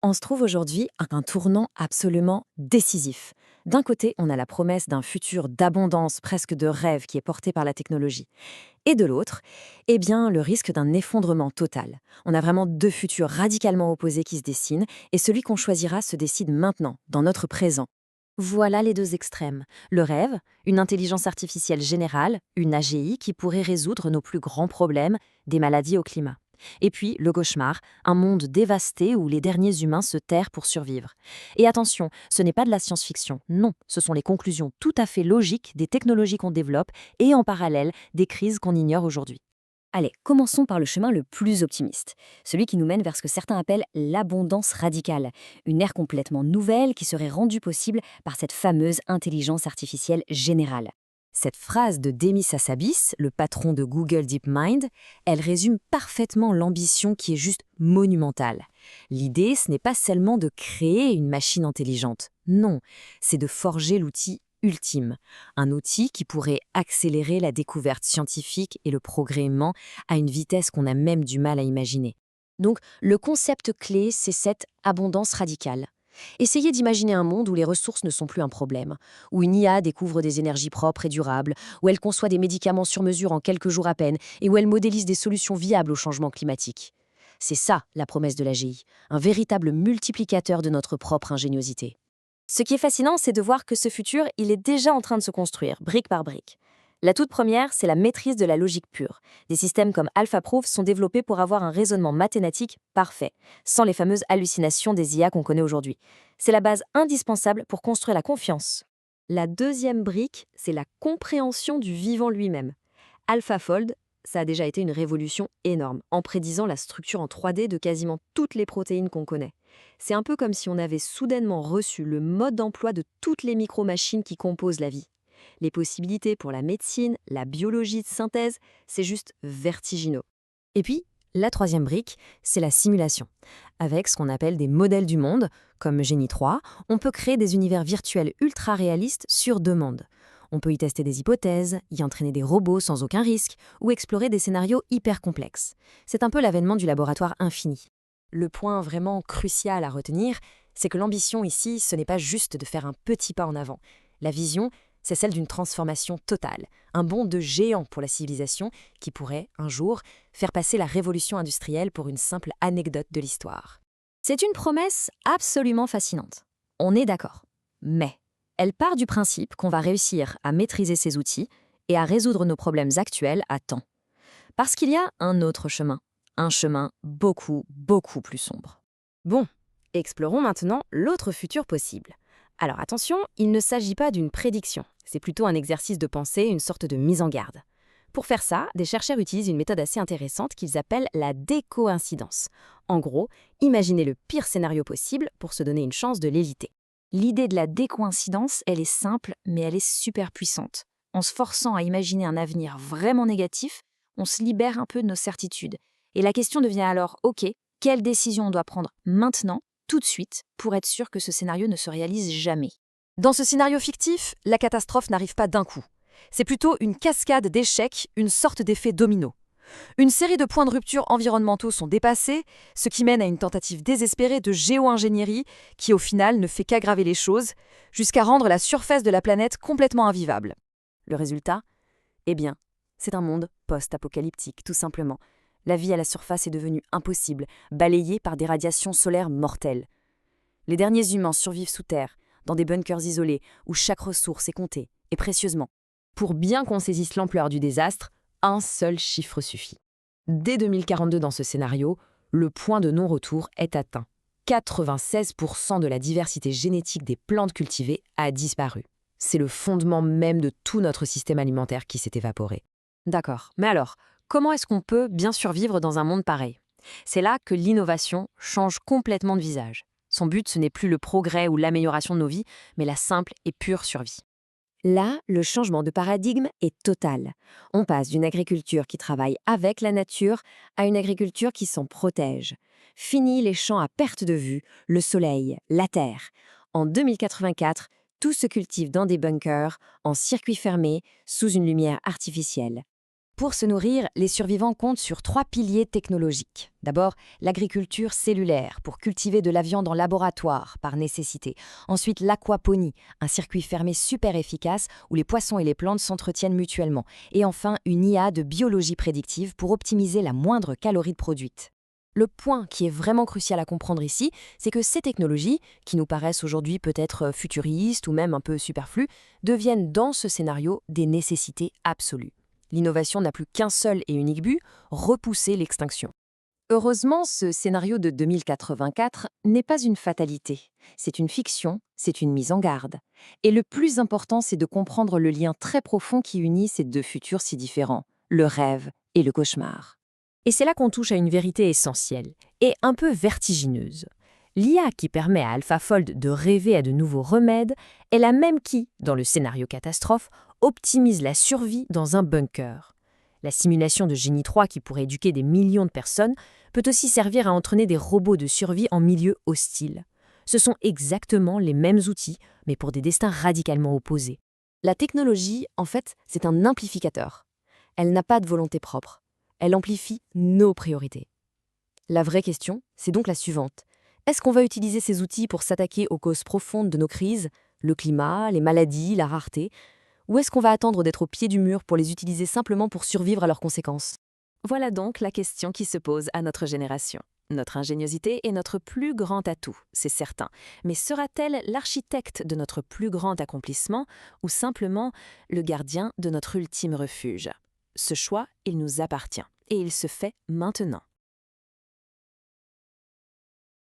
On se trouve aujourd'hui à un tournant absolument décisif. D'un côté, on a la promesse d'un futur d'abondance, presque de rêve, qui est porté par la technologie. Et de l'autre, eh bien, le risque d'un effondrement total. On a vraiment deux futurs radicalement opposés qui se dessinent, et celui qu'on choisira se décide maintenant, dans notre présent. Voilà les deux extrêmes. Le rêve, une intelligence artificielle générale, une AGI qui pourrait résoudre nos plus grands problèmes, des maladies au climat. Et puis, le cauchemar, un monde dévasté où les derniers humains se terrent pour survivre. Et attention, ce n'est pas de la science-fiction, non, ce sont les conclusions tout à fait logiques des technologies qu'on développe et en parallèle des crises qu'on ignore aujourd'hui. Allez, commençons par le chemin le plus optimiste, celui qui nous mène vers ce que certains appellent l'abondance radicale, une ère complètement nouvelle qui serait rendue possible par cette fameuse intelligence artificielle générale. Cette phrase de Demis Hassabis, le patron de Google DeepMind, elle résume parfaitement l'ambition qui est juste monumentale. L'idée, ce n'est pas seulement de créer une machine intelligente, non, c'est de forger l'outil ultime, un outil qui pourrait accélérer la découverte scientifique et le progrès humain à une vitesse qu'on a même du mal à imaginer. Donc, le concept clé, c'est cette abondance radicale. Essayez d'imaginer un monde où les ressources ne sont plus un problème, où une IA découvre des énergies propres et durables, où elle conçoit des médicaments sur mesure en quelques jours à peine et où elle modélise des solutions viables au changement climatique. C'est ça la promesse de l'AGI, un véritable multiplicateur de notre propre ingéniosité. Ce qui est fascinant, c'est de voir que ce futur, il est déjà en train de se construire, brique par brique. La toute première, c'est la maîtrise de la logique pure. Des systèmes comme AlphaProof sont développés pour avoir un raisonnement mathématique parfait, sans les fameuses hallucinations des IA qu'on connaît aujourd'hui. C'est la base indispensable pour construire la confiance. La deuxième brique, c'est la compréhension du vivant lui-même. AlphaFold, ça a déjà été une révolution énorme, en prédisant la structure en 3D de quasiment toutes les protéines qu'on connaît. C'est un peu comme si on avait soudainement reçu le mode d'emploi de toutes les micro-machines qui composent la vie. Les possibilités pour la médecine, la biologie de synthèse, c'est juste vertigineux. Et puis, la troisième brique, c'est la simulation. Avec ce qu'on appelle des modèles du monde, comme Genie 3, on peut créer des univers virtuels ultra réalistes sur demande. On peut y tester des hypothèses, y entraîner des robots sans aucun risque, ou explorer des scénarios hyper complexes. C'est un peu l'avènement du laboratoire infini. Le point vraiment crucial à retenir, c'est que l'ambition ici, ce n'est pas juste de faire un petit pas en avant. La vision, c'est celle d'une transformation totale, un bond de géant pour la civilisation qui pourrait, un jour, faire passer la révolution industrielle pour une simple anecdote de l'histoire. C'est une promesse absolument fascinante. On est d'accord. Mais elle part du principe qu'on va réussir à maîtriser ces outils et à résoudre nos problèmes actuels à temps. Parce qu'il y a un autre chemin, un chemin beaucoup, beaucoup plus sombre. Bon, explorons maintenant l'autre futur possible. Alors attention, il ne s'agit pas d'une prédiction, c'est plutôt un exercice de pensée, une sorte de mise en garde. Pour faire ça, des chercheurs utilisent une méthode assez intéressante qu'ils appellent la décoïncidence. En gros, imaginez le pire scénario possible pour se donner une chance de l'éviter. L'idée de la décoïncidence, elle est simple, mais elle est super puissante. En se forçant à imaginer un avenir vraiment négatif, on se libère un peu de nos certitudes. Et la question devient alors, ok, quelle décision on doit prendre maintenant, tout de suite, pour être sûr que ce scénario ne se réalise jamais? Dans ce scénario fictif, la catastrophe n'arrive pas d'un coup. C'est plutôt une cascade d'échecs, une sorte d'effet domino. Une série de points de rupture environnementaux sont dépassés, ce qui mène à une tentative désespérée de géo-ingénierie qui, au final, ne fait qu'aggraver les choses, jusqu'à rendre la surface de la planète complètement invivable. Le résultat? Eh bien, c'est un monde post-apocalyptique, tout simplement. La vie à la surface est devenue impossible, balayée par des radiations solaires mortelles. Les derniers humains survivent sous terre, dans des bunkers isolés où chaque ressource est comptée, et précieusement. Pour bien qu'on saisisse l'ampleur du désastre, un seul chiffre suffit. Dès 2042 dans ce scénario, le point de non-retour est atteint. 96% de la diversité génétique des plantes cultivées a disparu. C'est le fondement même de tout notre système alimentaire qui s'est évaporé. D'accord, mais alors, comment est-ce qu'on peut bien survivre dans un monde pareil? C'est là que l'innovation change complètement de visage. Son but, ce n'est plus le progrès ou l'amélioration de nos vies, mais la simple et pure survie. Là, le changement de paradigme est total. On passe d'une agriculture qui travaille avec la nature à une agriculture qui s'en protège. Fini les champs à perte de vue, le soleil, la terre. En 2084, tout se cultive dans des bunkers, en circuit fermé, sous une lumière artificielle. Pour se nourrir, les survivants comptent sur 3 piliers technologiques. D'abord, l'agriculture cellulaire, pour cultiver de la viande en laboratoire, par nécessité. Ensuite, l'aquaponie, un circuit fermé super efficace où les poissons et les plantes s'entretiennent mutuellement. Et enfin, une IA de biologie prédictive pour optimiser la moindre calorie produite. Le point qui est vraiment crucial à comprendre ici, c'est que ces technologies, qui nous paraissent aujourd'hui peut-être futuristes ou même un peu superflues, deviennent dans ce scénario des nécessités absolues. L'innovation n'a plus qu'un seul et unique but, repousser l'extinction. Heureusement, ce scénario de 2084 n'est pas une fatalité. C'est une fiction, c'est une mise en garde. Et le plus important, c'est de comprendre le lien très profond qui unit ces deux futurs si différents, le rêve et le cauchemar. Et c'est là qu'on touche à une vérité essentielle et un peu vertigineuse. L'IA qui permet à AlphaFold de rêver à de nouveaux remèdes est la même qui, dans le scénario catastrophe, optimise la survie dans un bunker. La simulation de Génie 3 qui pourrait éduquer des millions de personnes peut aussi servir à entraîner des robots de survie en milieu hostile. Ce sont exactement les mêmes outils, mais pour des destins radicalement opposés. La technologie, en fait, c'est un amplificateur. Elle n'a pas de volonté propre. Elle amplifie nos priorités. La vraie question, c'est donc la suivante. Est-ce qu'on va utiliser ces outils pour s'attaquer aux causes profondes de nos crises, le climat, les maladies, la rareté, ou est-ce qu'on va attendre d'être au pied du mur pour les utiliser simplement pour survivre à leurs conséquences? Voilà donc la question qui se pose à notre génération. Notre ingéniosité est notre plus grand atout, c'est certain. Mais sera-t-elle l'architecte de notre plus grand accomplissement ou simplement le gardien de notre ultime refuge? Ce choix, il nous appartient et il se fait maintenant.